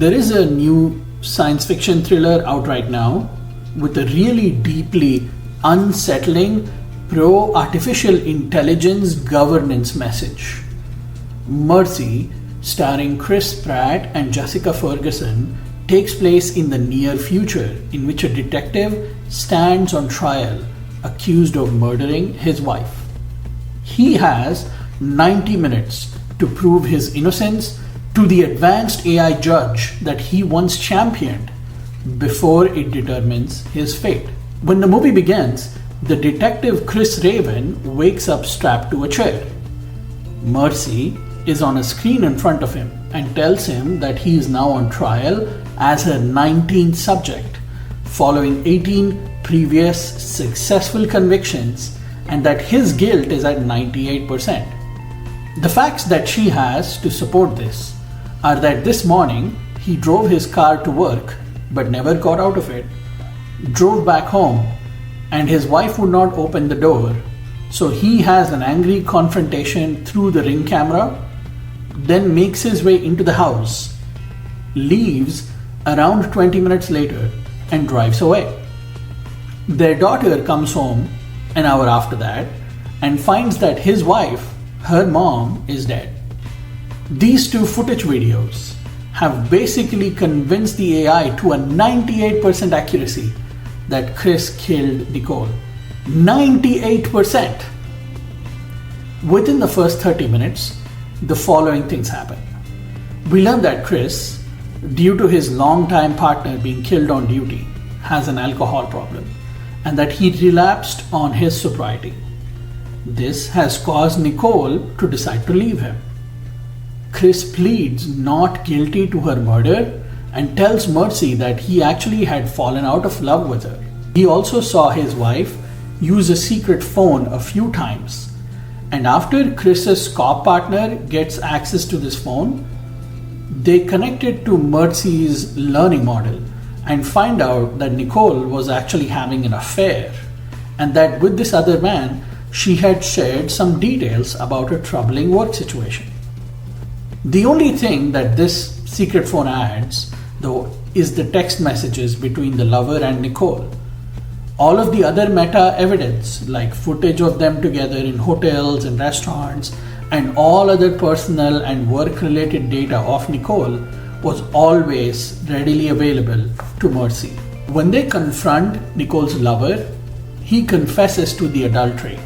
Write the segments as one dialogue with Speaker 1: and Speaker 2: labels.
Speaker 1: There is a new science fiction thriller out right now with a really deeply unsettling pro-artificial intelligence governance message. Mercy, starring Chris Pratt and Jessica Ferguson, takes place in the near future in which a detective stands on trial accused of murdering his wife. He has 90 minutes to prove his innocence to the advanced AI judge that he once championed before it determines his fate. When the movie begins, the detective Chris Raven wakes up strapped to a chair. Mercy is on a screen in front of him and tells him that he is now on trial as her 19th subject, following 18 previous successful convictions, and that his guilt is at 98%. The facts that she has to support this are that this morning he drove his car to work but never got out of it, drove back home, and his wife would not open the door, so he has an angry confrontation through the Ring camera, then makes his way into the house, leaves around 20 minutes later, and drives away. Their daughter comes home an hour after that and finds that his wife, her mom, is dead. These two footage videos have basically convinced the AI to a 98% accuracy that Chris killed Nicole. 98%! Within the first 30 minutes, the following things happen. We learn that Chris, due to his longtime partner being killed on duty, has an alcohol problem and that he relapsed on his sobriety. This has caused Nicole to decide to leave him. Chris pleads not guilty to her murder and tells Mercy that he actually had fallen out of love with her. He also saw his wife use a secret phone a few times, and after Chris's cop partner gets access to this phone, they connect it to Mercy's learning model and find out that Nicole was actually having an affair, and that with this other man she had shared some details about her troubling work situation. The only thing that this secret phone adds, though, is the text messages between the lover and Nicole. All of the other meta evidence, like footage of them together in hotels and restaurants, and all other personal and work-related data of Nicole, was always readily available to Mercy. When they confront Nicole's lover, he confesses to the adultery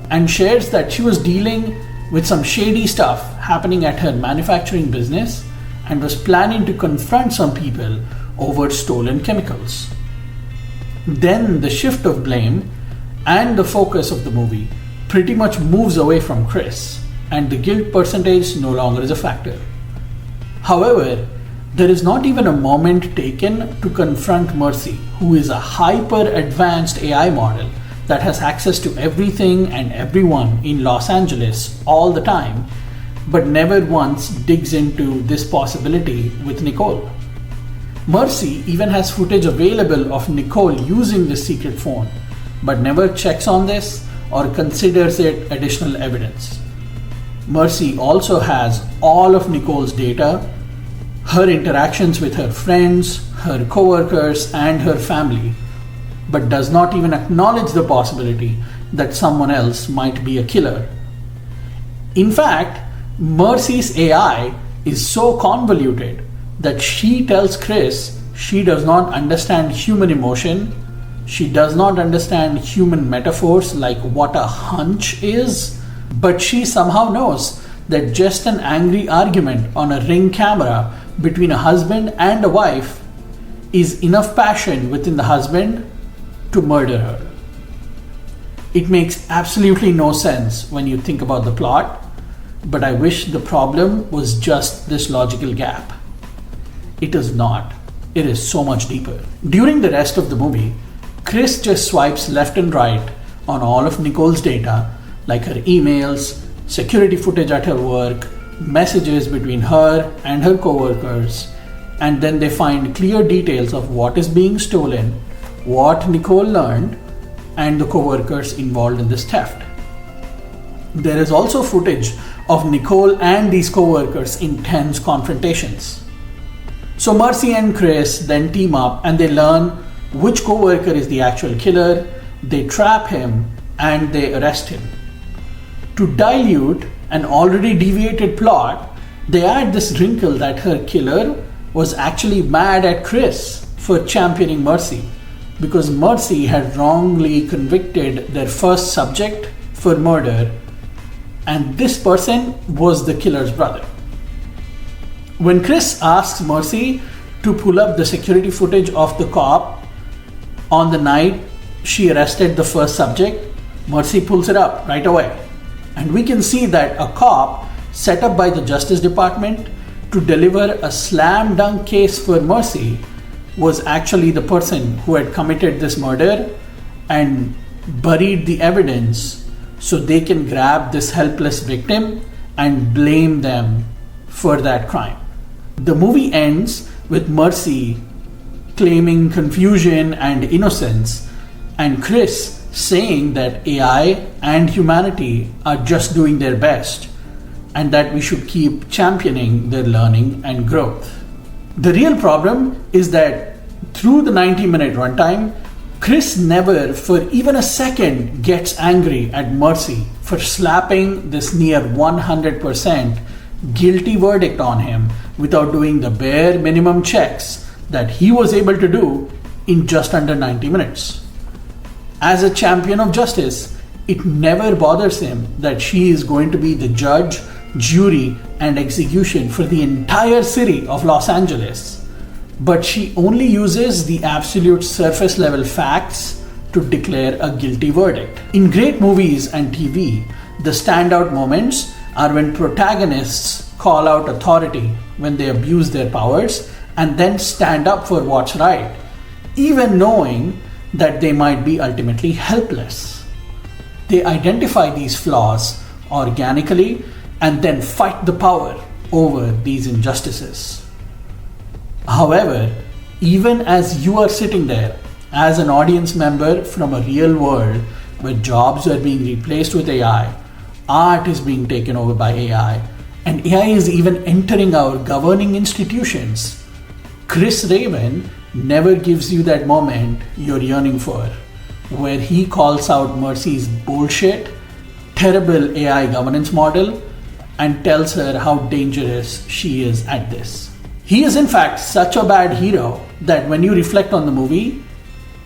Speaker 1: and shares that she was dealing with some shady stuff happening at her manufacturing business and was planning to confront some people over stolen chemicals. Then the shift of blame and the focus of the movie pretty much moves away from Chris, and the guilt percentage no longer is a factor. However, there is not even a moment taken to confront Mercy, who is a hyper-advanced AI model that has access to everything and everyone in Los Angeles all the time, but never once digs into this possibility with Nicole. Mercy even has footage available of Nicole using this secret phone, but never checks on this or considers it additional evidence. Mercy also has all of Nicole's data, her interactions with her friends, her coworkers, and her family, but does not even acknowledge the possibility that someone else might be a killer. In fact, Mercy's AI is so convoluted that she tells Chris she does not understand human emotion, she does not understand human metaphors like what a hunch is, but she somehow knows that just an angry argument on a Ring camera between a husband and a wife is enough passion within the husband to murder her. It makes absolutely no sense when you think about the plot, but I wish the problem was just this logical gap. It is not. It is so much deeper. During the rest of the movie, Chris just swipes left and right on all of Nicole's data, like her emails, security footage at her work, messages between her and her coworkers, and then they find clear details of what is being stolen, what Nicole learned, and the coworkers involved in this theft. There is also footage of Nicole and these coworkers in tense confrontations. So Mercy and Chris then team up and they learn which co-worker is the actual killer, they trap him and they arrest him. To dilute an already deviated plot, they add this wrinkle that her killer was actually mad at Chris for championing Mercy because Mercy had wrongly convicted their first subject for murder, and this person was the killer's brother. When Chris asks Mercy to pull up the security footage of the cop on the night she arrested the first subject, Mercy pulls it up right away. And we can see that a cop set up by the Justice Department to deliver a slam dunk case for Mercy was actually the person who had committed this murder and buried the evidence so they can grab this helpless victim and blame them for that crime. The movie ends with Mercy claiming confusion and innocence, and Chris saying that AI and humanity are just doing their best and that we should keep championing their learning and growth. The real problem is that through the 90-minute runtime, Chris never for even a second gets angry at Mercy for slapping this near 100% guilty verdict on him without doing the bare minimum checks that he was able to do in just under 90 minutes. As a champion of justice, it never bothers him that she is going to be the judge, jury, and execution for the entire city of Los Angeles. But she only uses the absolute surface level facts to declare a guilty verdict. In great movies and TV, the standout moments are when protagonists call out authority when they abuse their powers and then stand up for what's right, even knowing that they might be ultimately helpless. They identify these flaws organically and then fight the power over these injustices. However, even as you are sitting there as an audience member from a real world where jobs are being replaced with AI, art is being taken over by AI, and AI is even entering our governing institutions, Chris Raven never gives you that moment you're yearning for, where he calls out Mercy's bullshit, terrible AI governance model, and tells her how dangerous she is at this. He is in fact such a bad hero that when you reflect on the movie,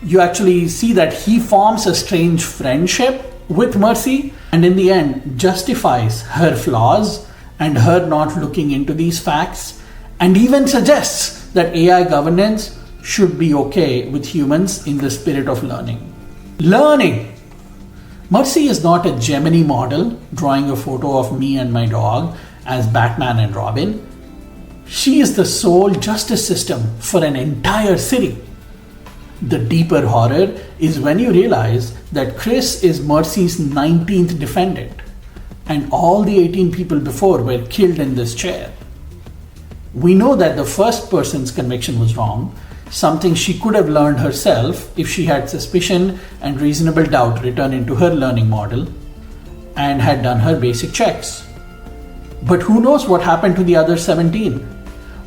Speaker 1: you actually see that he forms a strange friendship with Mercy and in the end justifies her flaws and her not looking into these facts, and even suggests that AI governance should be okay with humans in the spirit of learning. Learning! Mercy is not a Gemini model drawing a photo of me and my dog as Batman and Robin. She is the sole justice system for an entire city. The deeper horror is when you realize that Chris is Mercy's 19th defendant and all the 18 people before were killed in this chair. We know that the first person's conviction was wrong, something she could have learned herself if she had suspicion and reasonable doubt written into her learning model and had done her basic checks. But who knows what happened to the other 17?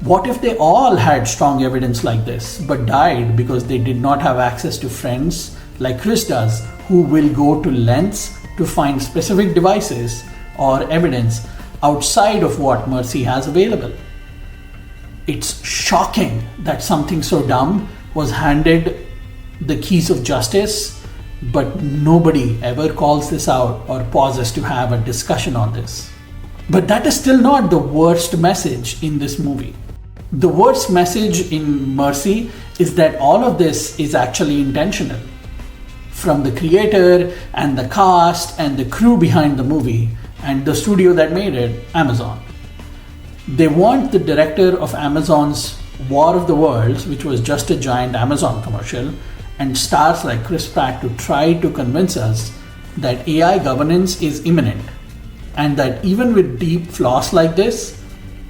Speaker 1: What if they all had strong evidence like this but died because they did not have access to friends like Chris does, who will go to lengths to find specific devices or evidence outside of what Mercy has available? It's shocking that something so dumb was handed the keys of justice, but nobody ever calls this out or pauses to have a discussion on this. But that is still not the worst message in this movie. The worst message in Mercy is that all of this is actually intentional. From the creator and the cast and the crew behind the movie and the studio that made it, Amazon. They want the director of Amazon's War of the Worlds, which was just a giant Amazon commercial, and stars like Chris Pratt to try to convince us that AI governance is imminent and that even with deep flaws like this,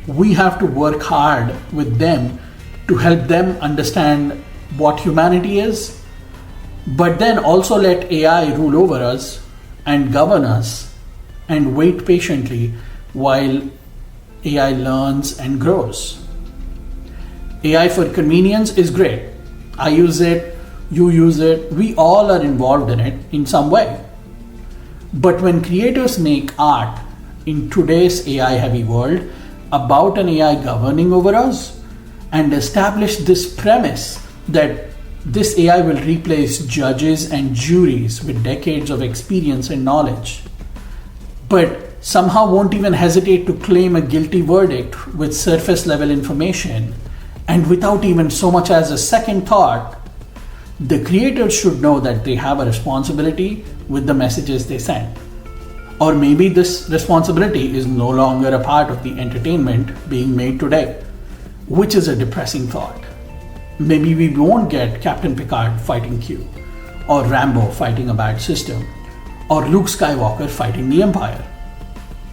Speaker 1: we have to work hard with them to help them understand what humanity is, but then also let AI rule over us and govern us and wait patiently while AI learns and grows. AI for convenience is great. I use it, you use it, we all are involved in it in some way. But when creators make art in today's AI heavy world about an AI governing over us and establish this premise that this AI will replace judges and juries with decades of experience and knowledge, but somehow won't even hesitate to claim a guilty verdict with surface level information and without even so much as a second thought, the creators should know that they have a responsibility with the messages they send. Or maybe this responsibility is no longer a part of the entertainment being made today, which is a depressing thought. Maybe we won't get Captain Picard fighting Q, or Rambo fighting a bad system, or Luke Skywalker fighting the Empire.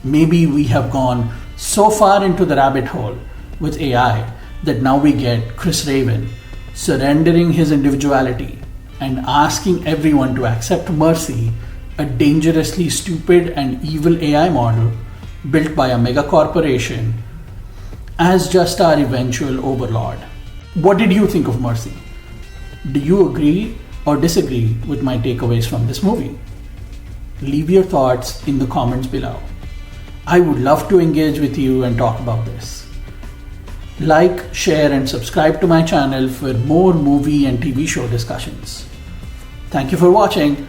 Speaker 1: Maybe we have gone so far into the rabbit hole with AI that now we get Chris Raven surrendering his individuality and asking everyone to accept Mercy, a dangerously stupid and evil AI model built by a mega corporation, as just our eventual overlord. What did you think of Mercy? Do you agree or disagree with my takeaways from this movie? Leave your thoughts in the comments below. I would love to engage with you and talk about this. Like, share, and subscribe to my channel for more movie and TV show discussions. Thank you for watching.